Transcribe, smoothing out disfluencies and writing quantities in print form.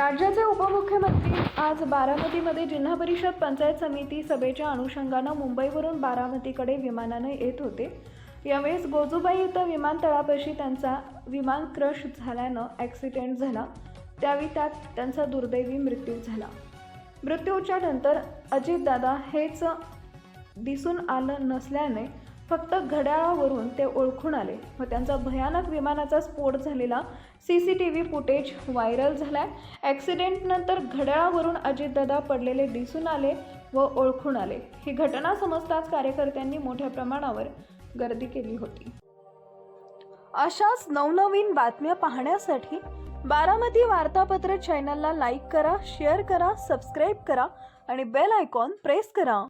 राज्याचे उपमुख्यमंत्री आज बारामतीमध्ये जिल्हा परिषद पंचायत समिती सभेच्या अनुषंगानं मुंबईवरून बारामतीकडे विमानाने येत होते। यावेळेस गोजुबाई इथं विमानतळापाशी त्यांचा विमान क्रश झाल्यानं ॲक्सिडेंट झाला। त्यावेळी त्यांचा दुर्दैवी मृत्यू झाला। मृत्यूच्या नंतर अजितदादा हेच दिसून आलं नसल्याने फक्त घड्याळावरून ते ओळखून आले व त्यांचा भयानक विमानाचा स्फोट झालेला CCTV फुटेज व्हायरल झालाय। ॲक्सिडेंट नंतर घड्याळावरून अजितदादा पडलेले दिसून आले व ओळखून आले। ही घटना समजताच कार्यकर्त्यांनी मोठ्या प्रमाणावर गर्दी केली होती। अशाच नवनवीन बातम्या पाहण्यासाठी बारामती वार्तापत्र चॅनलला लाईक करा, शेअर करा, सबस्क्राईब करा आणि बेल आयकॉन प्रेस करा।